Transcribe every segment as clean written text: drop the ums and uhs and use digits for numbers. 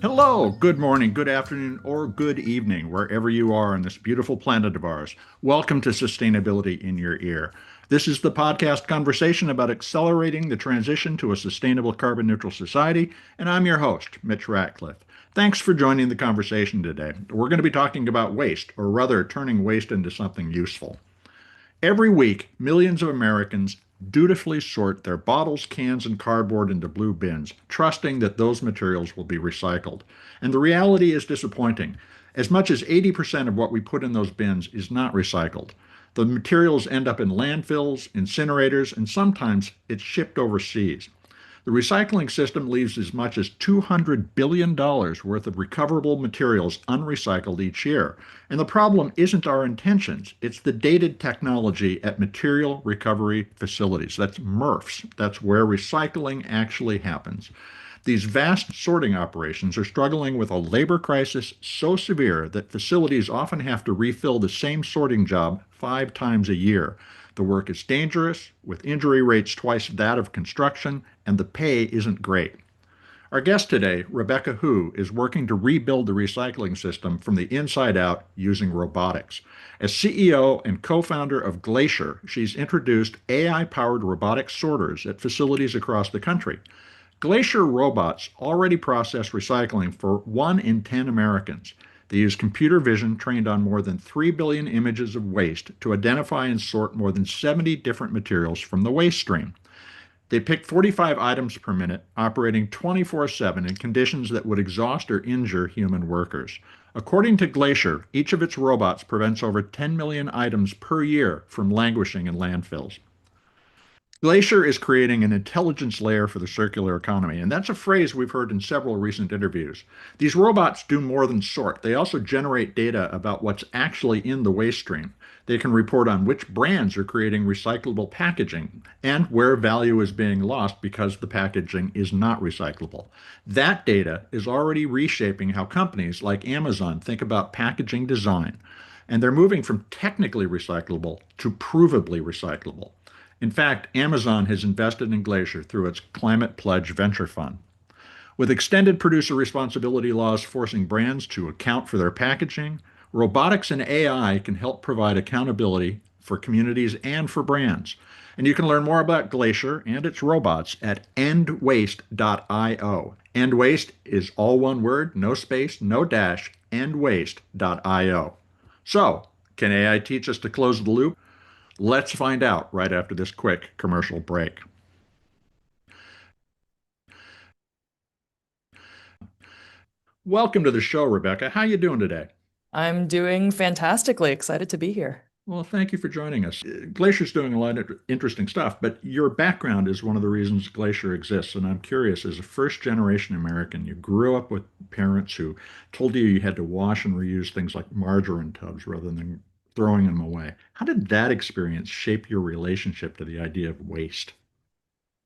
Hello, good morning, good afternoon, or good evening, wherever you are on this beautiful planet of ours. Welcome to Sustainability in Your Ear. This is the podcast conversation about accelerating the transition to a sustainable carbon neutral society, and I'm your host, Mitch Ratcliffe. Thanks for joining the conversation today. We're going to be talking about waste, or rather, turning waste into something useful. Every week, millions of Americans dutifully sort their bottles, cans, and cardboard into blue bins, trusting that those materials will be recycled. And the reality is disappointing. As much as 80% of what we put in those bins is not recycled. The materials end up in landfills, incinerators, and sometimes it's shipped overseas. The recycling system leaves as much as $200 billion worth of recoverable materials unrecycled each year. And the problem isn't our intentions, it's the dated technology at material recovery facilities. That's MRFs. That's where recycling actually happens. These vast sorting operations are struggling with a labor crisis so severe that facilities often have to refill the same sorting job 5 times a year. The work is dangerous, with injury rates twice that of construction, and the pay isn't great. Our guest today, Rebecca Hu, is working to rebuild the recycling system from the inside out using robotics. As CEO and co founder of Glacier, she's introduced AI powered robotic sorters at facilities across the country. Glacier robots already process recycling for 1 in 10 Americans. They use computer vision trained on more than 3 billion images of waste to identify and sort more than 70 different materials from the waste stream. They pick 45 items per minute, operating 24/7 in conditions that would exhaust or injure human workers. According to Glacier, each of its robots prevents over 10 million items per year from languishing in landfills. Glacier is creating an intelligence layer for the circular economy, and that's a phrase we've heard in several recent interviews. These robots do more than sort, they also generate data about what's actually in the waste stream. They can report on which brands are creating recyclable packaging and where value is being lost because the packaging is not recyclable. That data is already reshaping how companies like Amazon think about packaging design, and they're moving from technically recyclable to provably recyclable. In fact, Amazon has invested in Glacier through its Climate Pledge Venture Fund. With extended producer responsibility laws forcing brands to account for their packaging, robotics and AI can help provide accountability for communities and for brands. And you can learn more about Glacier and its robots at endwaste.io. Endwaste is all one word, no space, no dash, endwaste.io. So, can AI teach us to close the loop? Let's find out right after this quick commercial break. Welcome to the show, Rebecca. How you doing today? I'm doing fantastically excited to be here. Well, thank you for joining us. Glacier's doing a lot of interesting stuff, but your background is one of the reasons Glacier exists. And I'm curious, as a first generation American, you grew up with parents who told you had to wash and reuse things like margarine tubs rather than throwing them away. How did that experience shape your relationship to the idea of waste?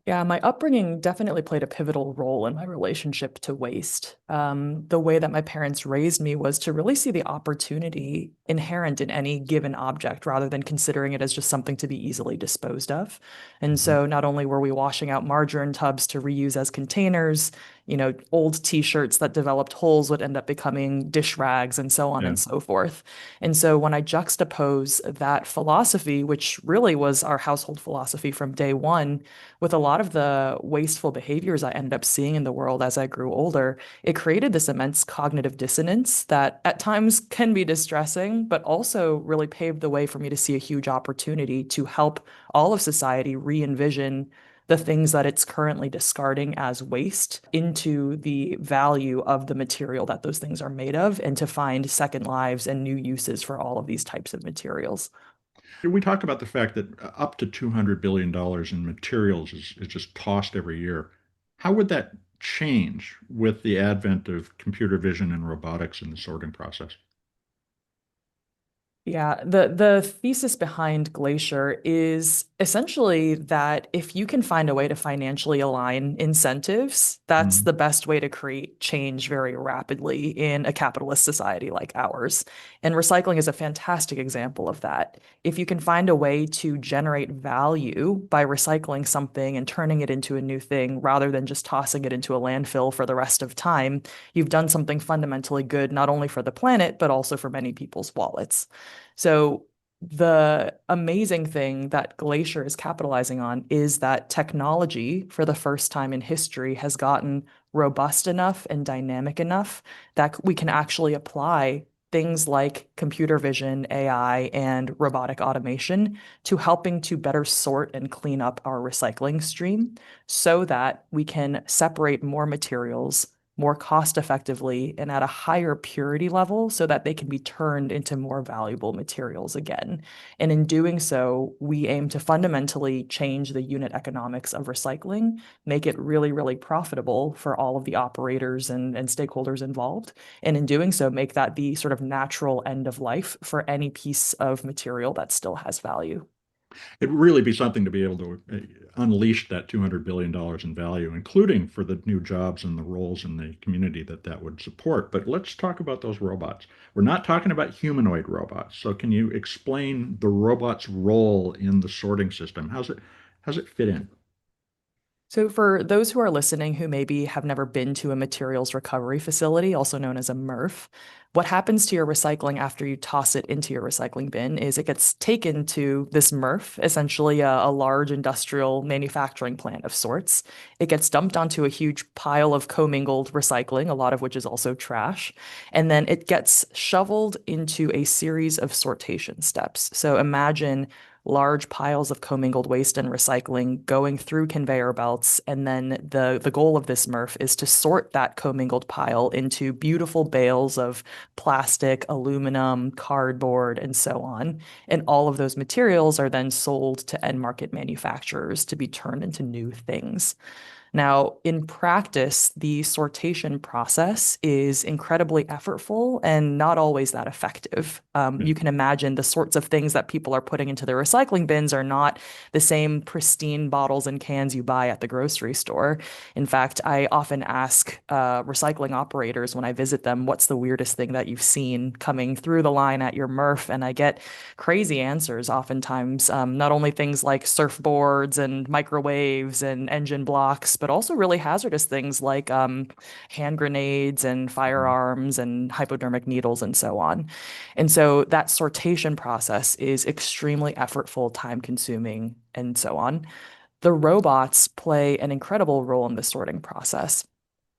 Yeah, my upbringing definitely played a pivotal role in my relationship to waste. The way that my parents raised me was to really see the opportunity inherent in any given object rather than considering it as just something to be easily disposed of. And Mhm. so not only were we washing out margarine tubs to reuse as containers, old t-shirts that developed holes would end up becoming dish rags and so on Yeah. and so forth. And so when I juxtapose that philosophy, which really was our household philosophy from day one, with a lot of the wasteful behaviors I ended up seeing in the world as I grew older, it created this immense cognitive dissonance that at times can be distressing, but also really paved the way for me to see a huge opportunity to help all of society re-envision the things that it's currently discarding as waste into the value of the material that those things are made of and to find second lives and new uses for all of these types of materials. We talk about the fact that up to $200 billion in materials is just tossed every year. How would that change with the advent of computer vision and robotics in the sorting process? Yeah, the thesis behind Glacier is essentially that if you can find a way to financially align incentives, that's Mm. the best way to create change very rapidly in a capitalist society like ours. And recycling is a fantastic example of that. If you can find a way to generate value by recycling something and turning it into a new thing rather than just tossing it into a landfill for the rest of time, you've done something fundamentally good, not only for the planet, but also for many people's wallets. So the amazing thing that Glacier is capitalizing on is that technology, for the first time in history, has gotten robust enough and dynamic enough that we can actually apply things like computer vision, AI, and robotic automation to helping to better sort and clean up our recycling stream so that we can separate more materials more cost effectively and at a higher purity level so that they can be turned into more valuable materials again. And in doing so, we aim to fundamentally change the unit economics of recycling, make it really, really profitable for all of the operators and stakeholders involved. And in doing so, make that the sort of natural end of life for any piece of material that still has value. It'd really be something to be able to unleash that $200 billion in value, including for the new jobs and the roles in the community that that would support. But let's talk about those robots. We're not talking about humanoid robots. So can you explain the robot's role in the sorting system? How's it fit in? So, for those who are listening who maybe have never been to a materials recovery facility, also known as a MRF, what happens to your recycling after you toss it into your recycling bin is it gets taken to this MRF, essentially a large industrial manufacturing plant of sorts. It gets dumped onto a huge pile of commingled recycling, a lot of which is also trash, and then it gets shoveled into a series of sortation steps. So, imagine large piles of commingled waste and recycling going through conveyor belts. And then the goal of this MRF is to sort that commingled pile into beautiful bales of plastic, aluminum, cardboard, and so on. And all of those materials are then sold to end market manufacturers to be turned into new things. Now, in practice, the sortation process is incredibly effortful and not always that effective. Yeah. You can imagine the sorts of things that people are putting into their recycling bins are not the same pristine bottles and cans you buy at the grocery store. In fact, I often ask recycling operators when I visit them, what's the weirdest thing that you've seen coming through the line at your MRF? And I get crazy answers oftentimes, not only things like surfboards and microwaves and engine blocks, but also really hazardous things like hand grenades and Mhm. firearms and hypodermic needles and so on. And so that sortation process is extremely effortful, time consuming, and so on. The robots play an incredible role in the sorting process.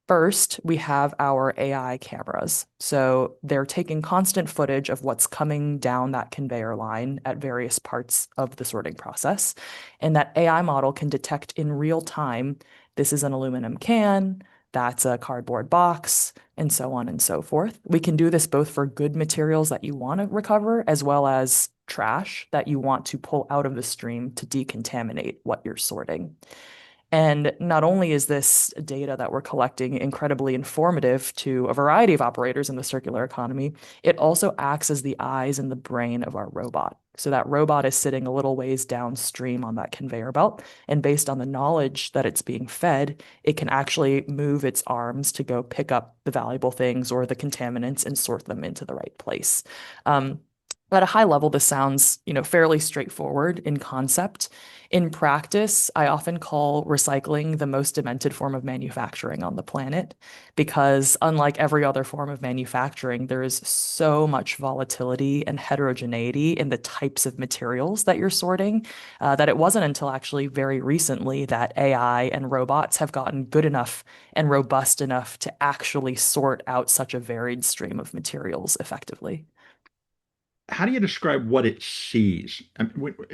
First, we have our AI cameras. So they're taking constant footage of what's coming down that conveyor line at various parts of the sorting process. And that AI model can detect in real time this is an aluminum can, that's a cardboard box, and so on and so forth. We can do this both for good materials that you want to recover, as well as trash that you want to pull out of the stream to decontaminate what you're sorting. And not only is this data that we're collecting incredibly informative to a variety of operators in the circular economy, it also acts as the eyes and the brain of our robot. So that robot is sitting a little ways downstream on that conveyor belt. And based on the knowledge that it's being fed, it can actually move its arms to go pick up the valuable things or the contaminants and sort them into the right place. Um, at a high level, this sounds, fairly straightforward in concept. In practice, I often call recycling the most demented form of manufacturing on the planet because, unlike every other form of manufacturing, there is so much volatility and heterogeneity in the types of materials that you're sorting that it wasn't until actually very recently that AI and robots have gotten good enough and robust enough to actually sort out such a varied stream of materials effectively. How do you describe what it sees?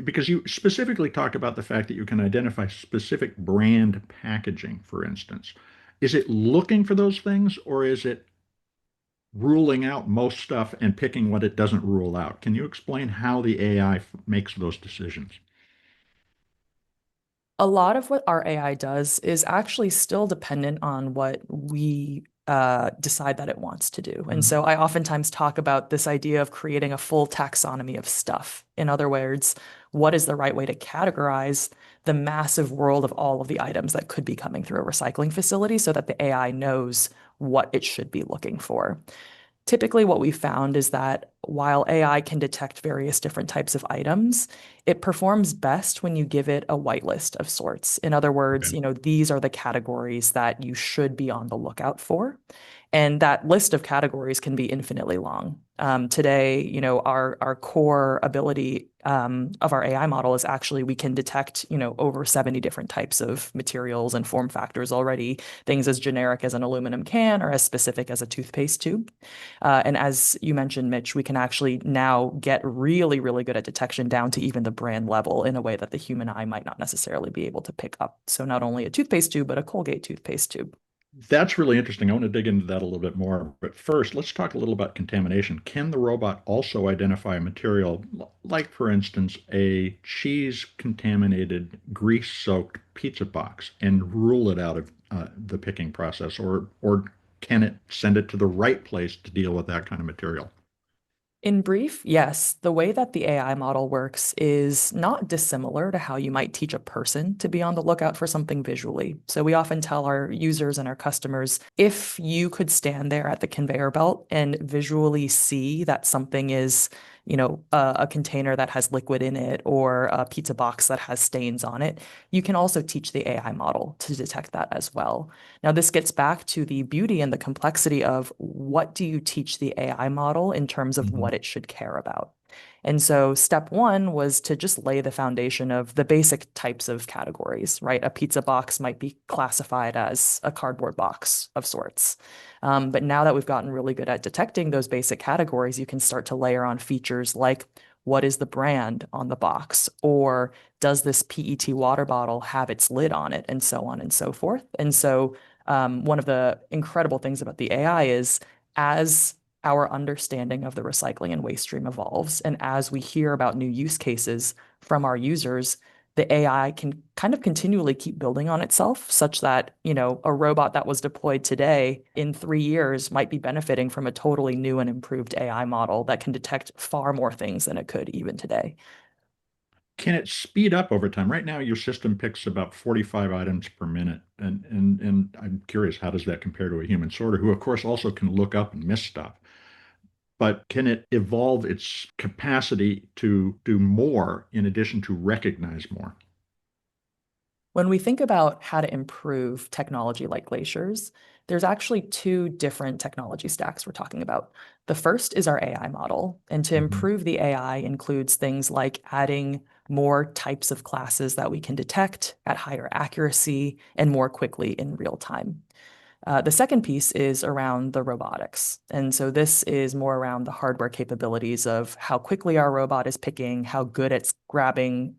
Because you specifically talked about the fact that you can identify specific brand packaging, for instance. Is it looking for those things, or is it ruling out most stuff and picking what it doesn't rule out? Can you explain how the AI makes those decisions? A lot of what our AI does is actually still dependent on what we decide that it wants to do. And so I oftentimes talk about this idea of creating a full taxonomy of stuff. In other words, what is the right way to categorize the massive world of all of the items that could be coming through a recycling facility so that the AI knows what it should be looking for. Typically, what we found is that while AI can detect various different types of items, it performs best when you give it a whitelist of sorts. In other words, Okay. these are the categories that you should be on the lookout for. And that list of categories can be infinitely long. Today, our core ability of our AI model is actually we can detect, over 70 different types of materials and form factors already, things as generic as an aluminum can or as specific as a toothpaste tube. And as you mentioned, Mitch, we can actually now get really, really good at detection down to even the brand level in a way that the human eye might not necessarily be able to pick up. So not only a toothpaste tube, but a Colgate toothpaste tube. That's really interesting. I want to dig into that a little bit more. But first, let's talk a little about contamination. Can the robot also identify a material, like, for instance, a cheese contaminated, grease soaked pizza box and rule it out of the picking process? Or can it send it to the right place to deal with that kind of material? In brief, yes, the way that the AI model works is not dissimilar to how you might teach a person to be on the lookout for something visually. So we often tell our users and our customers, if you could stand there at the conveyor belt and visually see that something is, a container that has liquid in it or a pizza box that has stains on it, you can also teach the AI model to detect that as well. Now, this gets back to the beauty and the complexity of what do you teach the AI model in terms of Mhm. what it should care about. And so step one was to just lay the foundation of the basic types of categories, right? A pizza box might be classified as a cardboard box of sorts. But now that we've gotten really good at detecting those basic categories, you can start to layer on features like what is the brand on the box, or does this PET water bottle have its lid on it, and so on and so forth. And so one of the incredible things about the AI is as our understanding of the recycling and waste stream evolves, and as we hear about new use cases from our users, the AI can kind of continually keep building on itself, such that, a robot that was deployed today in 3 years might be benefiting from a totally new and improved AI model that can detect far more things than it could even today. Can it speed up over time? Right now, your system picks about 45 items per minute. And I'm curious, how does that compare to a human sorter who, of course, also can look up and miss stuff? But can it evolve its capacity to do more in addition to recognize more? When we think about how to improve technology like glaciers, there's actually two different technology stacks we're talking about. The first is our AI model, and to Mhm. improve the AI includes things like adding more types of classes that we can detect at higher accuracy and more quickly in real time. The second piece is around the robotics. And so this is more around the hardware capabilities of how quickly our robot is picking, how good it's grabbing.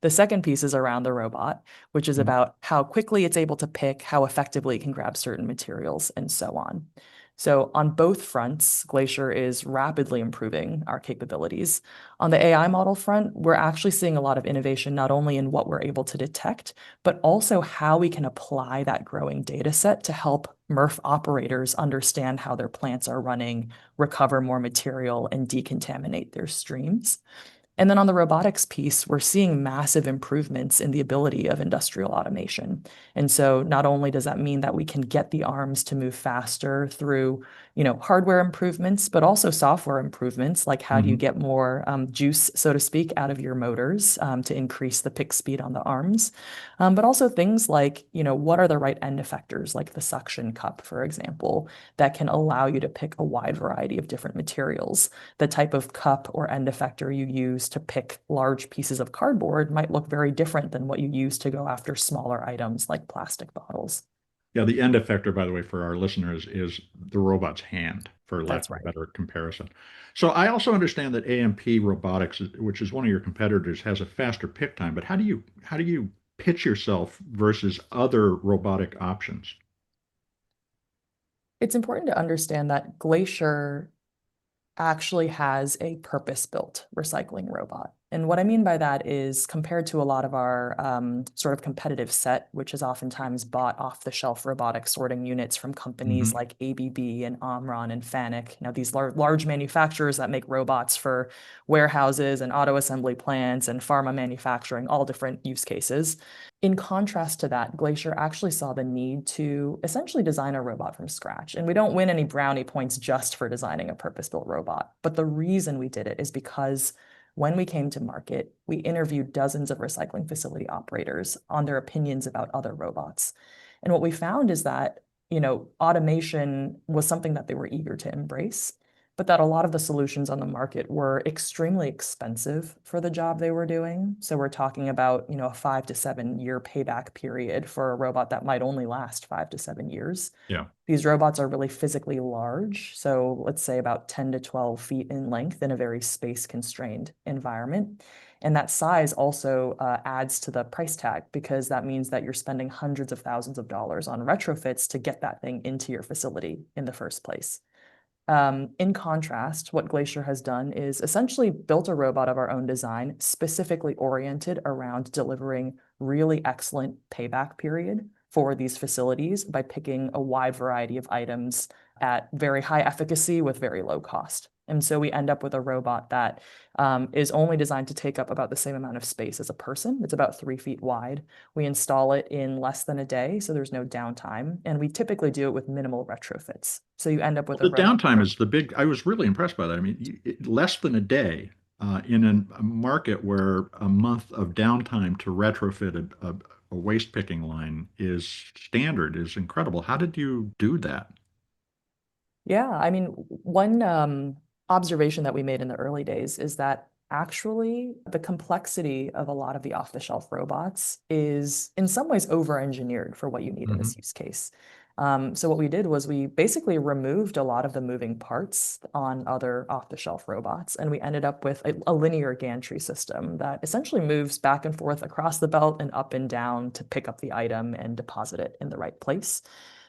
The second piece is around the robot, which is Mhm. about how quickly it's able to pick, how effectively it can grab certain materials, and so on. So on both fronts, Glacier is rapidly improving our capabilities. On the AI model front, we're actually seeing a lot of innovation, not only in what we're able to detect, but also how we can apply that growing data set to help MRF operators understand how their plants are running, recover more material, and decontaminate their streams. And then on the robotics piece, we're seeing massive improvements in the ability of industrial automation. And so not only does that mean that we can get the arms to move faster through, hardware improvements, but also software improvements, like how do you Mhm. get more juice, so to speak, out of your motors to increase the pick speed on the arms. But also things like, what are the right end effectors, like the suction cup, for example, that can allow you to pick a wide variety of different materials. The type of cup or end effector you use to pick large pieces of cardboard might look very different than what you use to go after smaller items like plastic bottles. Yeah, the end effector, by the way, for our listeners, is the robot's hand, for lack That's of a right. better comparison. So I also understand that AMP Robotics, which is one of your competitors, has a faster pick time. But how do you pitch yourself versus other robotic options? It's important to understand that Glacier actually has a purpose-built recycling robot. And what I mean by that is compared to a lot of our sort of competitive set, which is oftentimes bought off the shelf robotic sorting units from companies Hmm. like ABB and Omron and Fanuc, these large manufacturers that make robots for warehouses and auto assembly plants and pharma manufacturing, all different use cases. In contrast to that, Glacier actually saw the need to essentially design a robot from scratch. And we don't win any brownie points just for designing a purpose-built robot. But the reason we did it is because when we came to market, we interviewed dozens of recycling facility operators on their opinions about other robots. And what we found is that, automation was something that they were eager to embrace, but that a lot of the solutions on the market were extremely expensive for the job they were doing. So we're talking about, a 5 to 7 year payback period for a robot that might only last 5 to 7 years. Yeah. These robots are really physically large, so let's say about 10 to 12 feet in length in a very space-constrained environment. And that size also adds to the price tag because that means that you're spending hundreds of thousands of dollars on retrofits to get that thing into your facility in the first place. In contrast, what Glacier has done is essentially built a robot of our own design, specifically oriented around delivering really excellent payback period for these facilities by picking a wide variety of items at very high efficacy with very low cost. And so we end up with a robot that is only designed to take up about the same amount of space as a person. It's about 3 feet wide. We install it in less than a day, so there's no downtime. And we typically do it with minimal retrofits. So you end up Well, with a the robot. downtime is the big, I was really impressed by that. I mean, less than a day in a market where a month of downtime to retrofit a waste picking line is standard is incredible. How did you do that? Yeah, I mean, one observation that we made in the early days is that actually the complexity of a lot of the off-the-shelf robots is in some ways over-engineered for what you need in Hmm. this use case. So what we did was we basically removed a lot of the moving parts on other off-the-shelf robots, and we ended up with a linear gantry system that essentially moves back and forth across the belt and up and down to pick up the item and deposit it in the right place.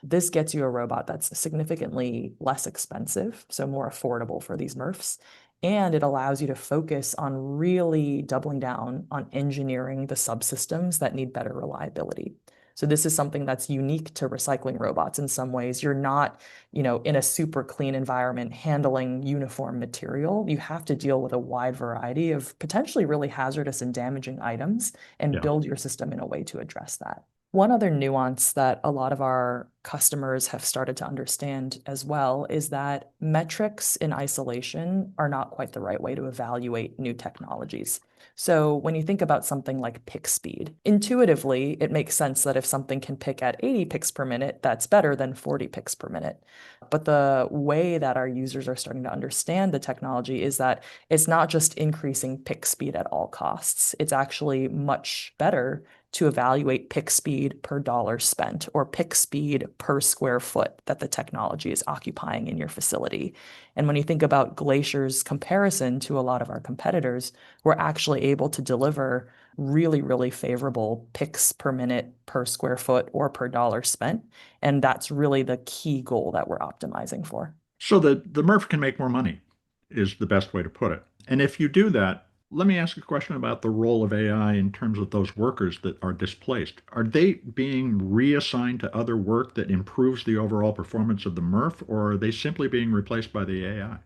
This gets you a robot that's significantly less expensive, so more affordable for these MRFs. And it allows you to focus on really doubling down on engineering the subsystems that need better reliability. So this is something that's unique to recycling robots in some ways. You're not, in a super clean environment handling uniform material. You have to deal with a wide variety of potentially really hazardous and damaging items and Yeah. build your system in a way to address that. One other nuance that a lot of our customers have started to understand as well is that metrics in isolation are not quite the right way to evaluate new technologies. So when you think about something like pick speed, intuitively, it makes sense that if something can pick at 80 picks per minute, that's better than 40 picks per minute. But the way that our users are starting to understand the technology is that it's not just increasing pick speed at all costs. It's actually much better to evaluate pick speed per dollar spent or pick speed per square foot that the technology is occupying in your facility. And when you think about Glacier's comparison to a lot of our competitors, we're actually able to deliver really, really favorable picks per minute per square foot or per dollar spent. And that's really the key goal that we're optimizing for. So the MRF can make more money is the best way to put it. And if you do that, let me ask a question about the role of AI in terms of those workers that are displaced. Are they being reassigned to other work that improves the overall performance of the MRF, or are they simply being replaced by the AI?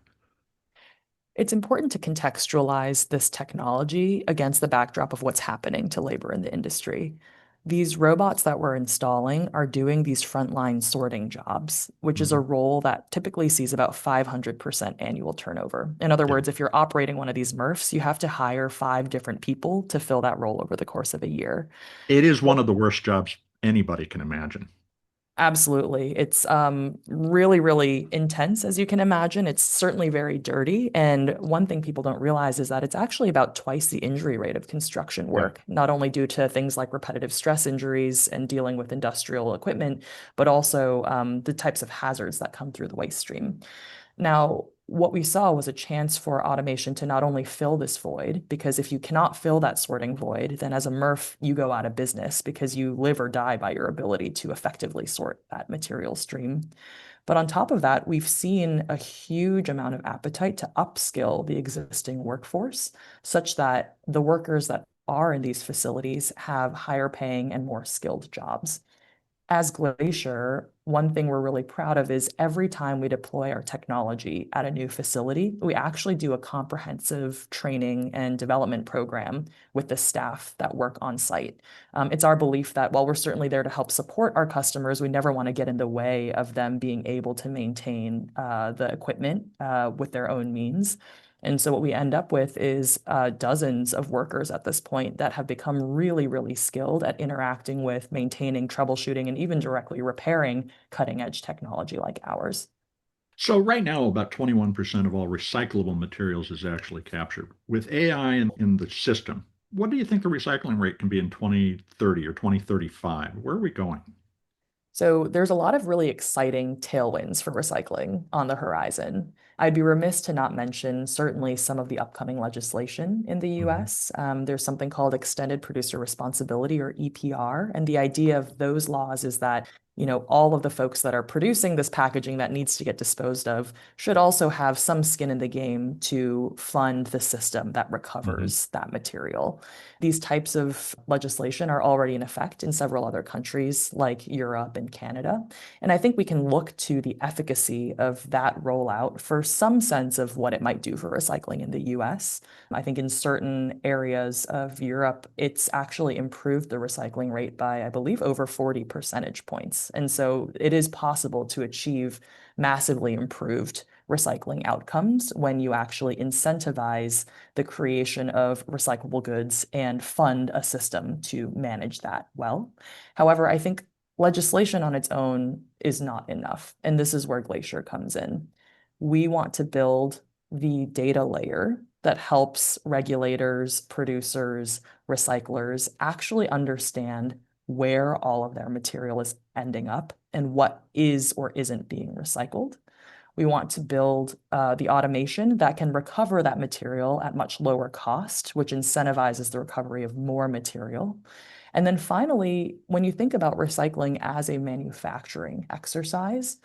It's important to contextualize this technology against the backdrop of what's happening to labor in the industry. These robots that we're installing are doing these frontline sorting jobs, which is a Hmm. role that typically sees about 500% annual turnover. In other Yeah. words, if you're operating one of these MRFs, you have to hire 5 different people to fill that role over the course of a year. It is one of the worst jobs anybody can imagine. Absolutely. It's really, really intense, as you can imagine. It's certainly very dirty. And one thing people don't realize is that it's actually about twice the injury rate of construction Yeah. work, not only due to things like repetitive stress injuries and dealing with industrial equipment, but also the types of hazards that come through the waste stream. Now, what we saw was a chance for automation to not only fill this void, because if you cannot fill that sorting void, then as a MRF, you go out of business because you live or die by your ability to effectively sort that material stream. But on top of that, we've seen a huge amount of appetite to upskill the existing workforce such that the workers that are in these facilities have higher paying and more skilled jobs. As Glacier, one thing we're really proud of is every time we deploy our technology at a new facility, we actually do a comprehensive training and development program with the staff that work on site. It's our belief that while we're certainly there to help support our customers, we never want to get in the way of them being able to maintain the equipment with their own means. And so what we end up with is dozens of workers at this point that have become really, really skilled at interacting with, maintaining, troubleshooting, and even directly repairing cutting edge technology like ours. So right now, about 21% of all recyclable materials is actually captured. With AI in the system, what do you think the recycling rate can be in 2030 or 2035? Where are we going? So there's a lot of really exciting tailwinds for recycling on the horizon. I'd be remiss to not mention certainly some of the upcoming legislation in the Mhm. US. There's something called Extended Producer Responsibility, or EPR. And the idea of those laws is that, all of the folks that are producing this packaging that needs to get disposed of should also have some skin in the game to fund the system that Mhm. recovers that material. These types of legislation are already in effect in several other countries like Europe and Canada. And I think we can look to the efficacy of that rollout for some sense of what it might do for recycling in the US. I think in certain areas of Europe, it's actually improved the recycling rate by, I believe, over 40 percentage points. And so it is possible to achieve massively improved recycling outcomes when you actually incentivize the creation of recyclable goods and fund a system to manage that well. However, I think legislation on its own is not enough. And this is where Glacier comes in. We want to build the data layer that helps regulators, producers, recyclers actually understand where all of their material is ending up and what is or isn't being recycled. We want to build the automation that can recover that material at much lower cost, which incentivizes the recovery of more material. And then finally, when you think about recycling as a manufacturing exercise,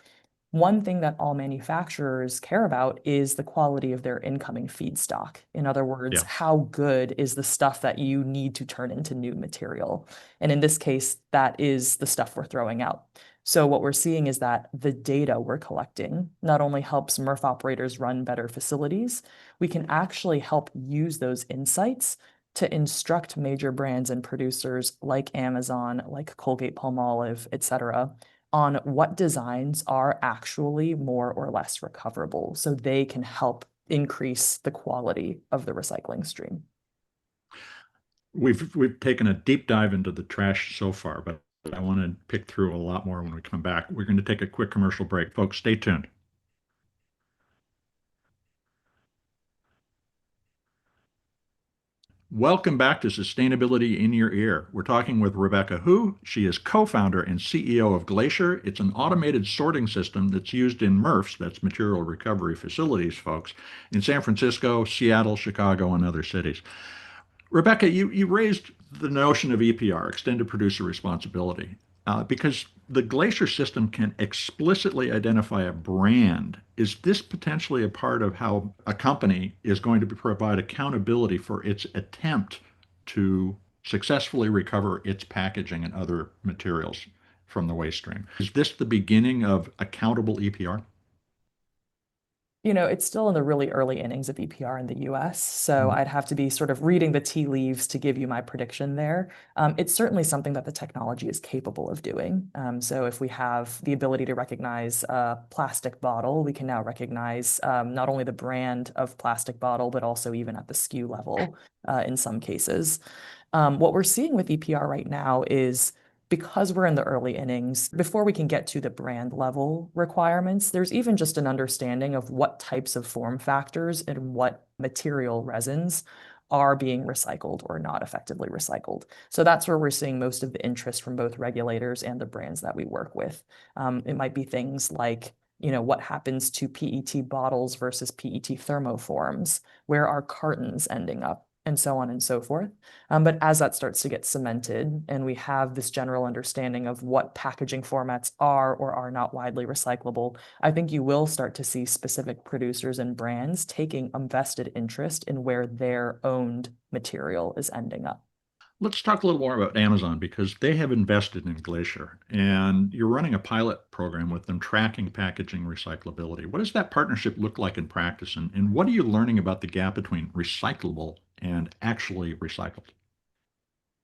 one thing that all manufacturers care about is the quality of their incoming feedstock. In other words, Yeah. how good is the stuff that you need to turn into new material? And in this case, that is the stuff we're throwing out. So what we're seeing is that the data we're collecting not only helps MRF operators run better facilities, we can actually help use those insights to instruct major brands and producers like Amazon, like Colgate-Palmolive, et cetera, on what designs are actually more or less recoverable so they can help increase the quality of the recycling stream. We've taken a deep dive into the trash so far, but I want to pick through a lot more when we come back. We're going to take a quick commercial break. Folks, stay tuned. Welcome back to Sustainability in Your Ear. We're talking with Rebecca Hu. She is co-founder and CEO of Glacier. It's an automated sorting system that's used in MRFs, that's material recovery facilities, folks, in San Francisco, Seattle, Chicago, and other cities. Rebecca, you raised the notion of EPR, extended producer responsibility, because the Glacier system can explicitly identify a brand. Is this potentially a part of how a company is going to provide accountability for its attempt to successfully recover its packaging and other materials from the waste stream? Is this the beginning of accountable EPR? It's still in the really early innings of EPR in the US, so Mhm. I'd have to be sort of reading the tea leaves to give you my prediction there. It's certainly something that the technology is capable of doing. So if we have the ability to recognize a plastic bottle, we can now recognize not only the brand of plastic bottle, but also even at the SKU level in some cases. What we're seeing with EPR right now is because we're in the early innings, before we can get to the brand level requirements, there's even just an understanding of what types of form factors and what material resins are being recycled or not effectively recycled. So that's where we're seeing most of the interest from both regulators and the brands that we work with. It might be things like what happens to PET bottles versus PET thermoforms? Where are cartons ending up? And so on and so forth. But as that starts to get cemented and we have this general understanding of what packaging formats are or are not widely recyclable, I think you will start to see specific producers and brands taking a vested interest in where their owned material is ending up. Let's talk a little more about Amazon because they have invested in Glacier and you're running a pilot program with them tracking packaging recyclability. What does that partnership look like in practice? And what are you learning about the gap between recyclable and actually recycled?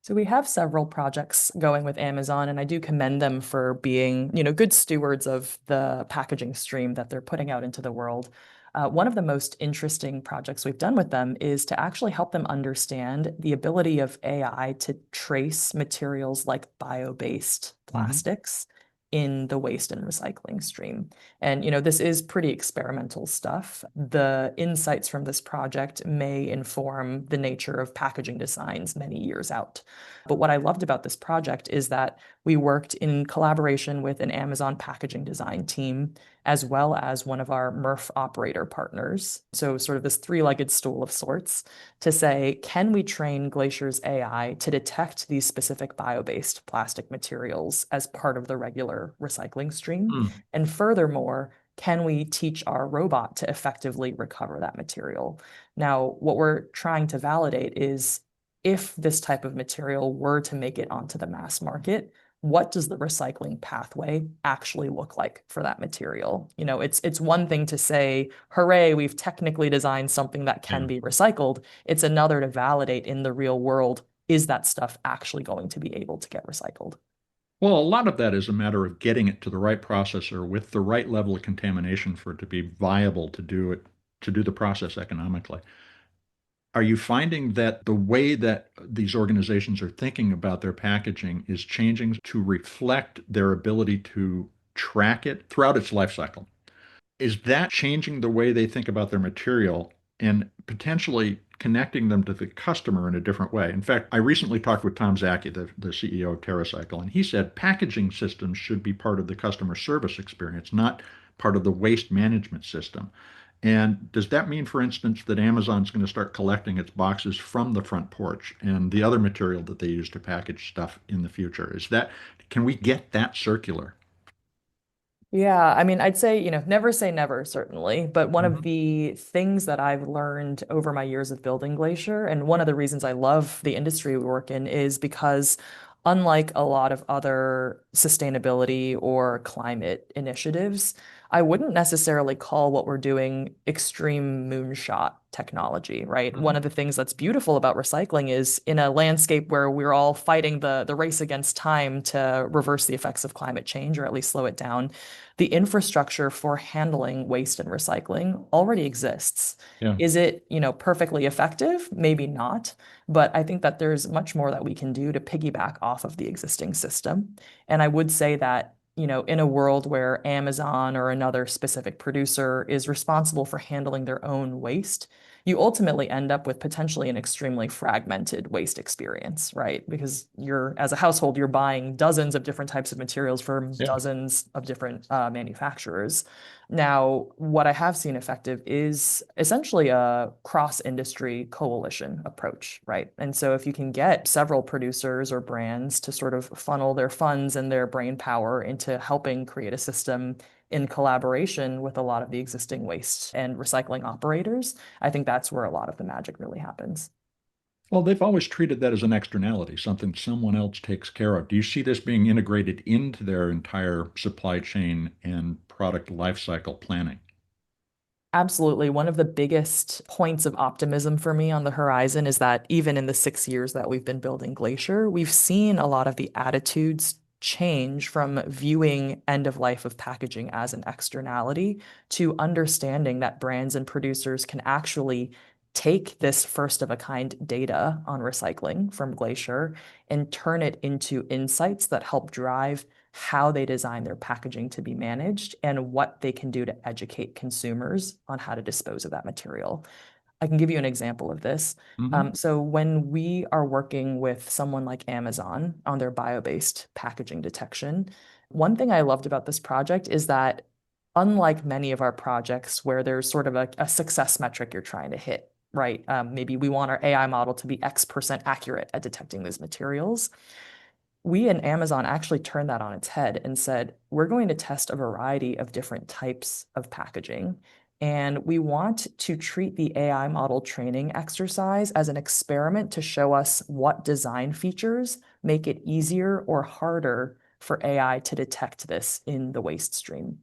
So we have several projects going with Amazon, and I do commend them for being, good stewards of the packaging stream that they're putting out into the world. One of the most interesting projects we've done with them is to actually help them understand the ability of AI to trace materials like bio-based Mhm. plastics in the waste and recycling stream. And, this is pretty experimental stuff. The insights from this project may inform the nature of packaging designs many years out. But what I loved about this project is that we worked in collaboration with an Amazon packaging design team, as well as one of our MRF operator partners. So, sort of this three-legged stool of sorts to say, can we train Glacier's AI to detect these specific bio-based plastic materials as part of the regular recycling stream? Hmm. And furthermore, can we teach our robot to effectively recover that material? Now, what we're trying to validate is if this type of material were to make it onto the mass market, what does the recycling pathway actually look like for that material? It's one thing to say, hooray, we've technically designed something that Yeah. can be recycled. It's another to validate in the real world, is that stuff actually going to be able to get recycled? Well, a lot of that is a matter of getting it to the right processor with the right level of contamination for it to be viable to do it, to do the process economically. Are you finding that the way that these organizations are thinking about their packaging is changing to reflect their ability to track it throughout its life cycle? Is that changing the way they think about their material and potentially connecting them to the customer in a different way? In fact, I recently talked with Tom Zaki, the CEO of TerraCycle, and he said packaging systems should be part of the customer service experience, not part of the waste management system. And does that mean, for instance, that Amazon's going to start collecting its boxes from the front porch and the other material that they use to package stuff in the future? Can we get that circular? Yeah, I mean, I'd say, never say never, certainly. But one of Mhm. the things that I've learned over my years of building Glacier, and one of the reasons I love the industry we work in, is because unlike a lot of other sustainability or climate initiatives, I wouldn't necessarily call what we're doing extreme moonshot technology, right? One Mhm. of the things that's beautiful about recycling is in a landscape where we're all fighting the race against time to reverse the effects of climate change or at least slow it down, the infrastructure for handling waste and recycling already exists. Yeah. Is it, perfectly effective? Maybe not, but I think that there's much more that we can do to piggyback off of the existing system. And I would say that, in a world where Amazon or another specific producer is responsible for handling their own waste, you ultimately end up with potentially an extremely fragmented waste experience, right? Because as a household, you're buying dozens of different types of materials from Yeah. dozens of different manufacturers. Now, what I have seen effective is essentially a cross-industry coalition approach, right? And so if you can get several producers or brands to sort of funnel their funds and their brain power into helping create a system in collaboration with a lot of the existing waste and recycling operators, I think that's where a lot of the magic really happens. Well, they've always treated that as an externality, something someone else takes care of. Do you see this being integrated into their entire supply chain and product lifecycle planning? Absolutely. One of the biggest points of optimism for me on the horizon is that even in the 6 years that we've been building Glacier, we've seen a lot of the attitudes change from viewing end of life of packaging as an externality to understanding that brands and producers can actually take this first of a kind data on recycling from Glacier and turn it into insights that help drive how they design their packaging to be managed and what they can do to educate consumers on how to dispose of that material. I can give you an example of this. Hmm. So when we are working with someone like Amazon on their bio-based packaging detection, one thing I loved about this project is that unlike many of our projects where there's sort of a success metric you're trying to hit, right? Maybe we want our AI model to be X% accurate at detecting these materials. We in Amazon actually turned that on its head and said, we're going to test a variety of different types of packaging. And we want to treat the AI model training exercise as an experiment to show us what design features make it easier or harder for AI to detect this in the waste stream.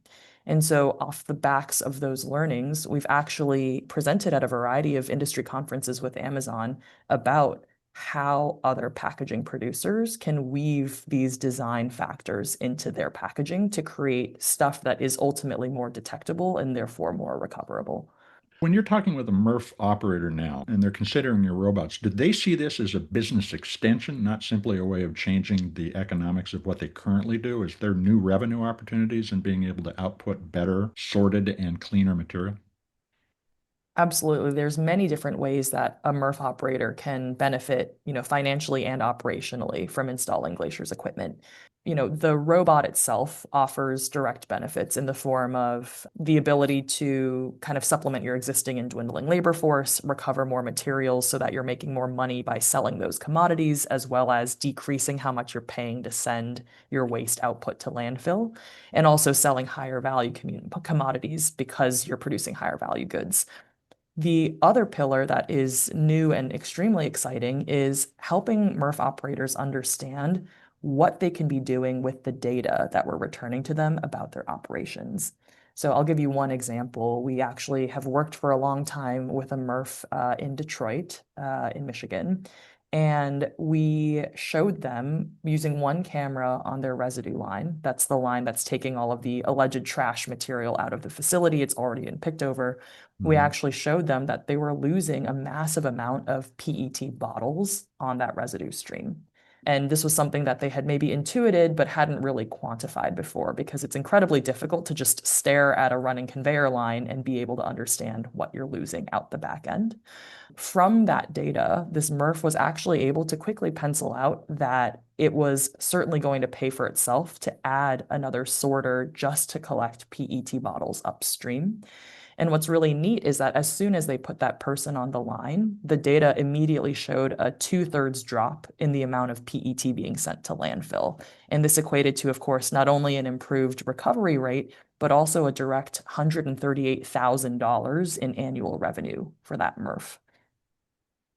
And so, off the backs of those learnings, we've actually presented at a variety of industry conferences with Amazon about how other packaging producers can weave these design factors into their packaging to create stuff that is ultimately more detectable and therefore more recoverable. When you're talking with a MRF operator now and they're considering your robots, do they see this as a business extension, not simply a way of changing the economics of what they currently do? Is there new revenue opportunities in being able to output better, sorted, and cleaner material? Absolutely. There's many different ways that a MRF operator can benefit, financially and operationally from installing Glacier's equipment. The robot itself offers direct benefits in the form of the ability to kind of supplement your existing and dwindling labor force, recover more materials so that you're making more money by selling those commodities, as well as decreasing how much you're paying to send your waste output to landfill, and also selling higher value commodities because you're producing higher value goods. The other pillar that is new and extremely exciting is helping MRF operators understand what they can be doing with the data that we're returning to them about their operations. So I'll give you one example. We actually have worked for a long time with a MRF in Detroit, in Michigan, and we showed them using one camera on their residue line. That's the line that's taking all of the alleged trash material out of the facility. It's already been picked over. We Mhm. actually showed them that they were losing a massive amount of PET bottles on that residue stream. And this was something that they had maybe intuited but hadn't really quantified before because it's incredibly difficult to just stare at a running conveyor line and be able to understand what you're losing out the back end. From that data, this MRF was actually able to quickly pencil out that it was certainly going to pay for itself to add another sorter just to collect PET bottles upstream. And what's really neat is that as soon as they put that person on the line, the data immediately showed a 2/3 drop in the amount of PET being sent to landfill. And this equated to, of course, not only an improved recovery rate, but also a direct $138,000 in annual revenue for that MRF.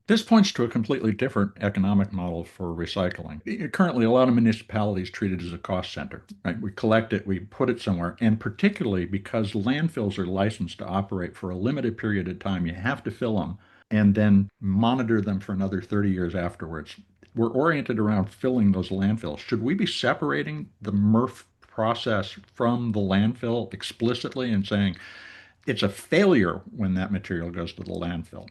This points to a completely different economic model for recycling. Currently, a lot of municipalities treat it as a cost center, right? We collect it, we put it somewhere, and particularly because landfills are licensed to operate for a limited period of time, you have to fill them and then monitor them for another 30 years afterwards. We're oriented around filling those landfills. Should we be separating the MRF process from the landfill explicitly and saying it's a failure when that material goes to the landfill?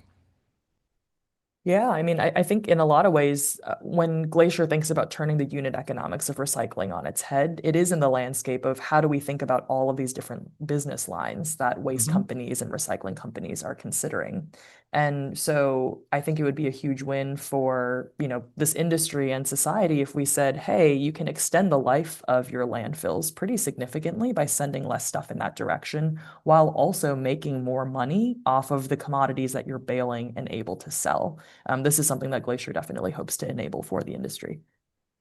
Yeah, I mean, I think in a lot of ways, when Glacier thinks about turning the unit economics of recycling on its head, it is in the landscape of how do we think about all of these different business lines that waste Mhm. companies and recycling companies are considering. And so I think it would be a huge win for, this industry and society if we said, hey, you can extend the life of your landfills pretty significantly by sending less stuff in that direction, while also making more money off of the commodities that you're bailing and able to sell. This is something that Glacier definitely hopes to enable for the industry.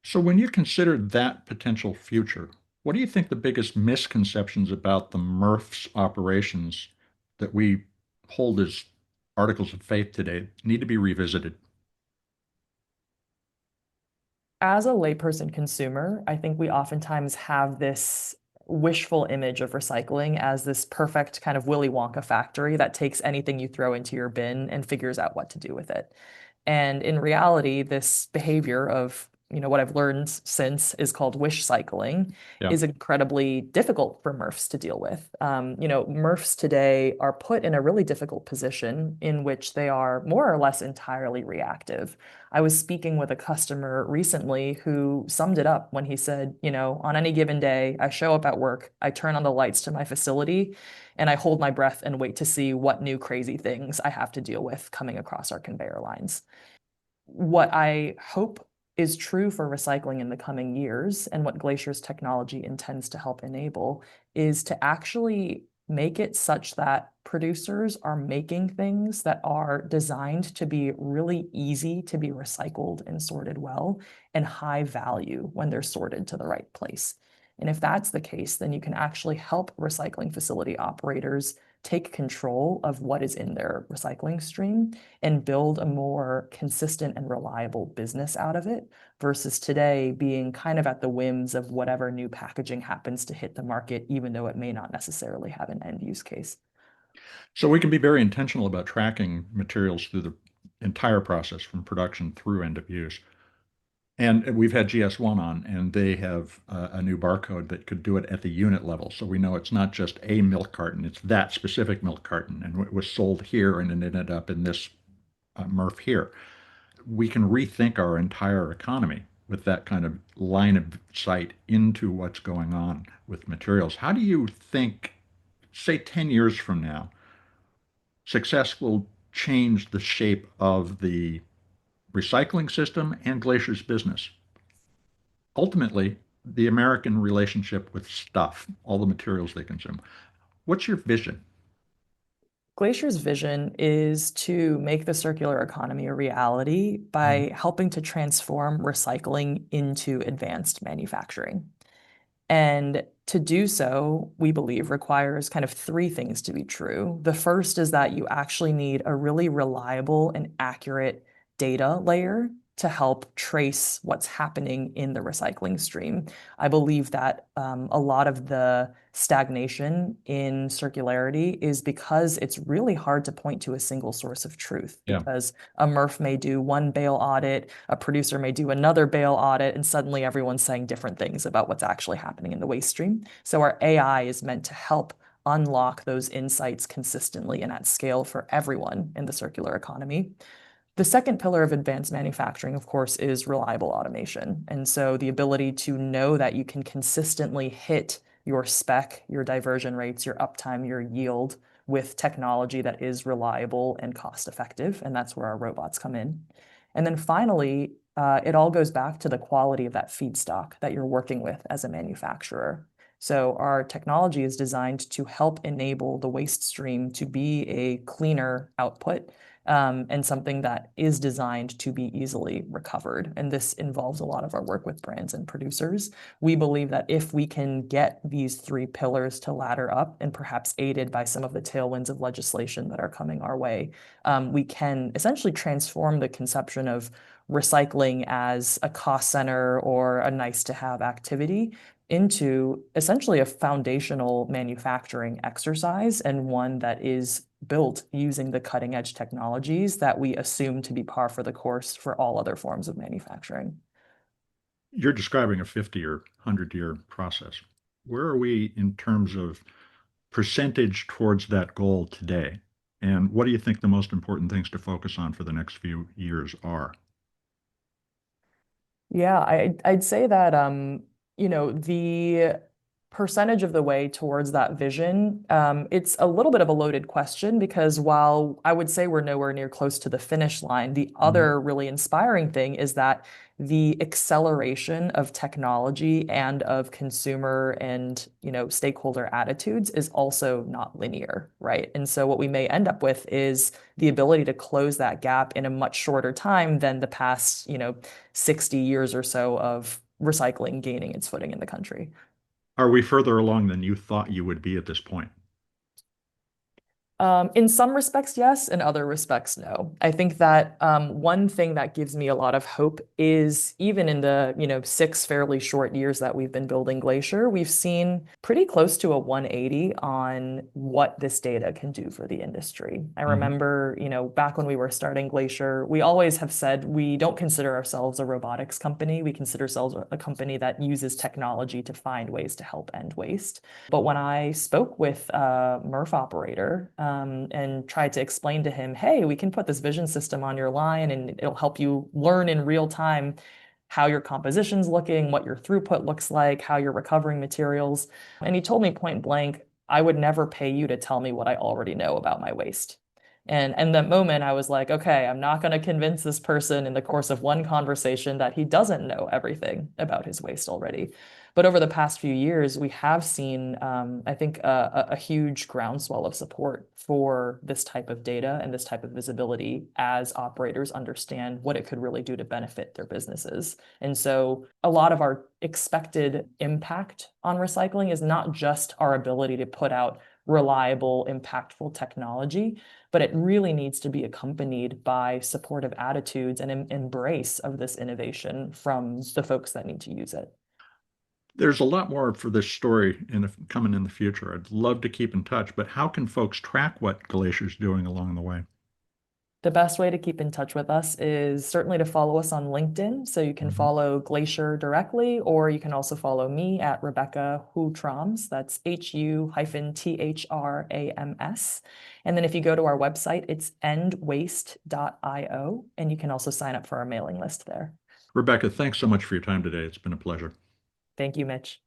So, when you consider that potential future, what do you think the biggest misconceptions about the MRF's operations that we hold as articles of faith today need to be revisited? As a layperson consumer, I think we oftentimes have this wishful image of recycling as this perfect kind of Willy Wonka factory that takes anything you throw into your bin and figures out what to do with it. And in reality, this behavior of, what I've learned since is called wish cycling Yeah. is incredibly difficult for MRFs to deal with. MRFs today are put in a really difficult position in which they are more or less entirely reactive. I was speaking with a customer recently who summed it up when he said, on any given day, I show up at work, I turn on the lights to my facility, and I hold my breath and wait to see what new crazy things I have to deal with coming across our conveyor lines. What I hope is true for recycling in the coming years, and what Glacier's technology intends to help enable, is to actually make it such that producers are making things that are designed to be really easy to be recycled and sorted well, and high value when they're sorted to the right place. And if that's the case, then you can actually help recycling facility operators take control of what is in their recycling stream and build a more consistent and reliable business out of it, versus today being kind of at the whims of whatever new packaging happens to hit the market, even though it may not necessarily have an end use case. So we can be very intentional about tracking materials through the entire process from production through end of use. And we've had GS1 on, and they have a new barcode that could do it at the unit level. So we know it's not just a milk carton, it's that specific milk carton, and it was sold here and it ended up in this MRF here. We can rethink our entire economy with that kind of line of sight into what's going on with materials. How do you think, say, 10 years from now, success will change the shape of the recycling system and Glacier's business? Ultimately, the American relationship with stuff, all the materials they consume. What's your vision? Glacier's vision is to make the circular economy a reality Mhm. by helping to transform recycling into advanced manufacturing. And to do so, we believe, requires kind of three things to be true. The first is that you actually need a really reliable and accurate data layer to help trace what's happening in the recycling stream. I believe that a lot of the stagnation in circularity is because it's really hard to point to a single source of truth, Yeah. because a MRF may do one bale audit, a producer may do another bale audit, and suddenly everyone's saying different things about what's actually happening in the waste stream. So our AI is meant to help unlock those insights consistently and at scale for everyone in the circular economy. The second pillar of advanced manufacturing, of course, is reliable automation. And so the ability to know that you can consistently hit your spec, your diversion rates, your uptime, your yield with technology that is reliable and cost effective. And that's where our robots come in. And then finally, it all goes back to the quality of that feedstock that you're working with as a manufacturer. So our technology is designed to help enable the waste stream to be a cleaner output, and something that is designed to be easily recovered. And this involves a lot of our work with brands and producers. We believe that if we can get these three pillars to ladder up, and perhaps aided by some of the tailwinds of legislation that are coming our way, we can essentially transform the conception of recycling as a cost center or a nice to have activity into essentially a foundational manufacturing exercise, and one that is built using the cutting edge technologies that we assume to be par for the course for all other forms of manufacturing. You're describing a 50 or 100-year process. Where are we in terms of percentage towards that goal today? And what do you think the most important things to focus on for the next few years are? Yeah, I'd say that the percentage of the way towards that vision, it's a little bit of a loaded question, because while I would say we're nowhere near close to the finish line, the Mhm. other really inspiring thing is that the acceleration of technology and of consumer and, stakeholder attitudes is also not linear, right? And so what we may end up with is the ability to close that gap in a much shorter time than the past, 60 years or so of recycling gaining its footing in the country. Are we further along than you thought you would be at this point? In some respects, yes. In other respects, no. I think that one thing that gives me a lot of hope is, even in the, 6 fairly short years that we've been building Glacier, we've seen pretty close to a 180 on what this data can do for the industry. I Mhm. remember, back when we were starting Glacier, we always have said we don't consider ourselves a robotics company. We consider ourselves a company that uses technology to find ways to help end waste. But when I spoke with a MRF operator, and tried to explain to him, hey, we can put this vision system on your line and it'll help you learn in real time how your composition's looking, what your throughput looks like, how you're recovering materials. And he told me point blank, I would never pay you to tell me what I already know about my waste. And that moment I was like, okay, I'm not going to convince this person in the course of one conversation that he doesn't know everything about his waste already. But over the past few years, we have seen, I think, a huge groundswell of support for this type of data and this type of visibility as operators understand what it could really do to benefit their businesses. And so a lot of our expected impact on recycling is not just our ability to put out reliable, impactful technology, but it really needs to be accompanied by supportive attitudes and embrace of this innovation from the folks that need to use it. There's a lot more for this story coming in the future. I'd love to keep in touch, but how can folks track what Glacier's doing along the way? The best way to keep in touch with us is certainly to follow us on LinkedIn. So you can Mhm. follow Glacier directly, or you can also follow me at Rebecca Hu-Thrams. That's Hu-Thrams. And then if you go to our website, it's endwaste.io, and you can also sign up for our mailing list there. Rebecca, thanks so much for your time today. It's been a pleasure. Thank you, Mitch.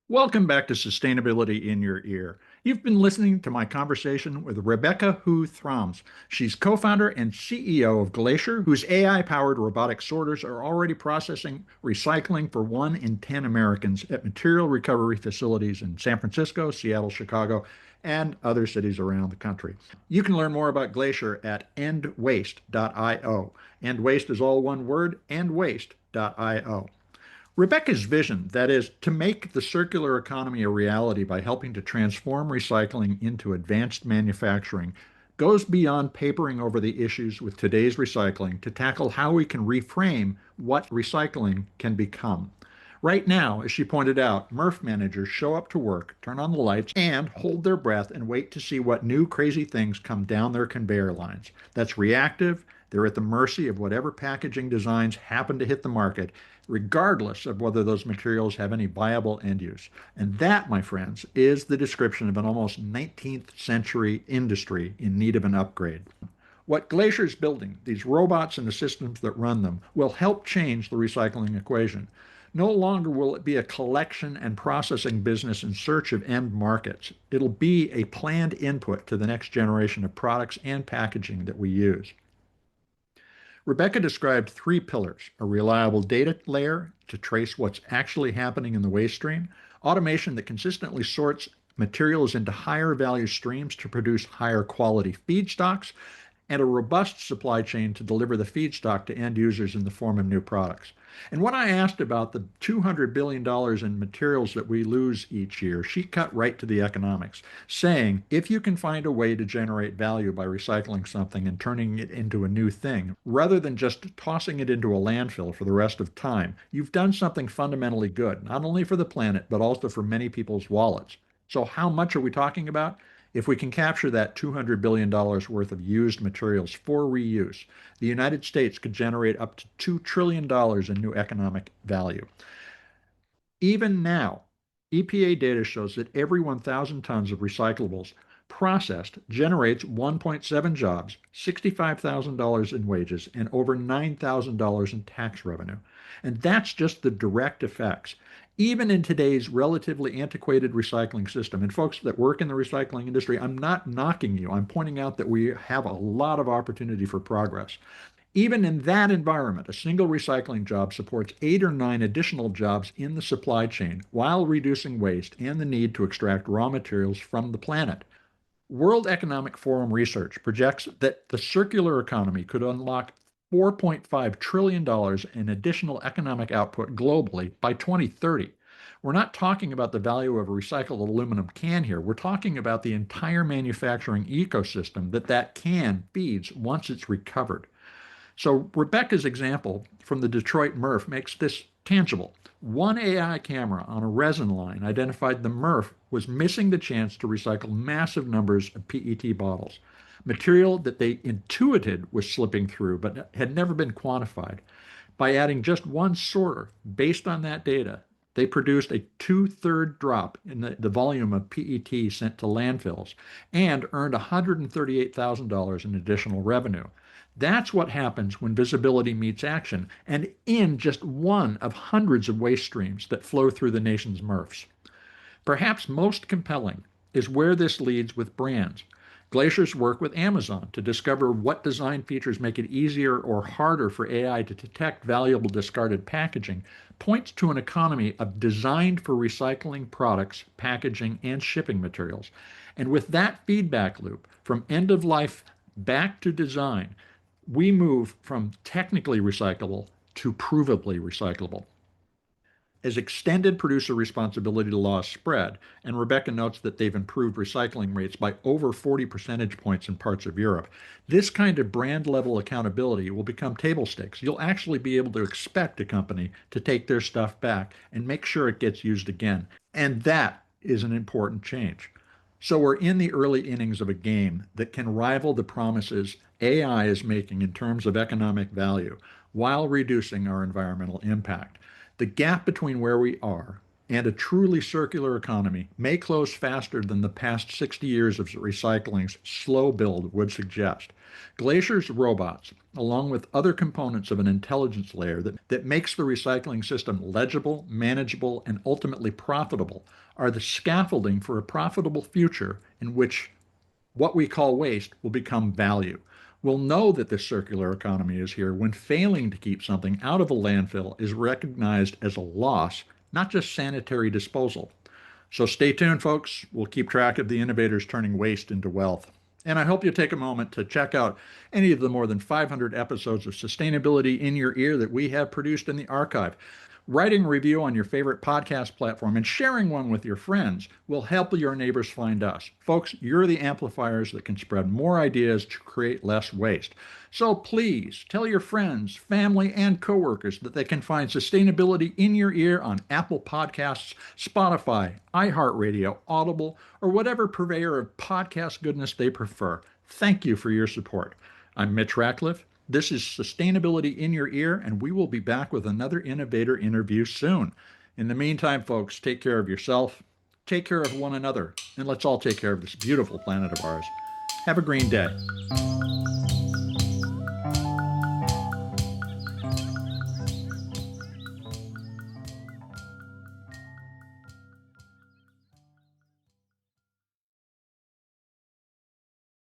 Welcome back to Sustainability in Your Ear. You've been listening to my conversation with Rebecca Hu-Thrams. She's co-founder and CEO of Glacier, whose AI-powered robotic sorters are already processing recycling for 1 in 10 Americans at material recovery facilities in San Francisco, Seattle, Chicago, and other cities around the country. You can learn more about Glacier at endwaste.io. Endwaste is all one word, endwaste.io. Rebecca's vision, that is, to make the circular economy a reality by helping to transform recycling into advanced manufacturing, goes beyond papering over the issues with today's recycling to tackle how we can reframe what recycling can become. Right now, as she pointed out, MRF managers show up to work, turn on the lights, and hold their breath and wait to see what new crazy things come down their conveyor lines. That's reactive. They're at the mercy of whatever packaging designs happen to hit the market, regardless of whether those materials have any viable end use. And that, my friends, is the description of an almost 19th century industry in need of an upgrade. What Glacier's building, these robots and the systems that run them, will help change the recycling equation. No longer will it be a collection and processing business in search of end markets. It'll be a planned input to the next generation of products and packaging that we use. Rebecca described 3 pillars: a reliable data layer to trace what's actually happening in the waste stream, automation that consistently sorts materials into higher value streams to produce higher quality feedstocks, and a robust supply chain to deliver the feedstock to end users in the form of new products. And when I asked about the $200 billion in materials that we lose each year, she cut right to the economics, saying if you can find a way to generate value by recycling something and turning it into a new thing, rather than just tossing it into a landfill for the rest of time, you've done something fundamentally good, not only for the planet, but also for many people's wallets. So how much are we talking about? If we can capture that $200 billion worth of used materials for reuse, the United States could generate up to $2 trillion in new economic value. Even now, EPA data shows that every 1,000 tons of recyclables processed generates 1.7 jobs, $65,000 in wages, and over $9,000 in tax revenue. And that's just the direct effects. Even in today's relatively antiquated recycling system, and folks that work in the recycling industry, I'm not knocking you. I'm pointing out that we have a lot of opportunity for progress. Even in that environment, a single recycling job supports 8 or 9 additional jobs in the supply chain while reducing waste and the need to extract raw materials from the planet. World Economic Forum research projects that the circular economy could unlock $4.5 trillion in additional economic output globally by 2030. We're not talking about the value of a recycled aluminum can here. We're talking about the entire manufacturing ecosystem that can feeds once it's recovered. So Rebecca's example from the Detroit MRF makes this tangible. One AI camera on a resin line identified the MRF was missing the chance to recycle massive numbers of PET bottles, material that they intuited was slipping through but had never been quantified. By adding just one sorter based on that data, they produced a two-third drop in the volume of PET sent to landfills and earned $138,000 in additional revenue. That's what happens when visibility meets action, and in just one of hundreds of waste streams that flow through the nation's MRFs. Perhaps most compelling is where this leads with brands. Glacier's work with Amazon to discover what design features make it easier or harder for AI to detect valuable discarded packaging points to an economy of designed for recycling products, packaging, and shipping materials. And with that feedback loop from end of life back to design, we move from technically recyclable to provably recyclable. As extended producer responsibility laws spread, and Rebecca notes that they've improved recycling rates by over 40 percentage points in parts of Europe, this kind of brand level accountability will become table stakes. You'll actually be able to expect a company to take their stuff back and make sure it gets used again. And that is an important change. So we're in the early innings of a game that can rival the promises AI is making in terms of economic value while reducing our environmental impact. The gap between where we are and a truly circular economy may close faster than the past 60 years of recycling's slow build would suggest. Glacier's robots, along with other components of an intelligence layer that makes the recycling system legible, manageable, and ultimately profitable, are the scaffolding for a profitable future in which what we call waste will become value. We'll know that this circular economy is here when failing to keep something out of a landfill is recognized as a loss, not just sanitary disposal. So stay tuned, folks. We'll keep track of the innovators turning waste into wealth. And I hope you take a moment to check out any of the more than 500 episodes of Sustainability in Your Ear that we have produced in the archive. Writing a review on your favorite podcast platform and sharing one with your friends will help your neighbors find us. Folks, you're the amplifiers that can spread more ideas to create less waste. So please tell your friends, family, and coworkers that they can find Sustainability in Your Ear on Apple Podcasts, Spotify, iHeartRadio, Audible, or whatever purveyor of podcast goodness they prefer. Thank you for your support. I'm Mitch Ratcliffe. This is Sustainability in Your Ear, and we will be back with another innovator interview soon. In the meantime, folks, take care of yourself, take care of one another, and let's all take care of this beautiful planet of ours. Have a green day.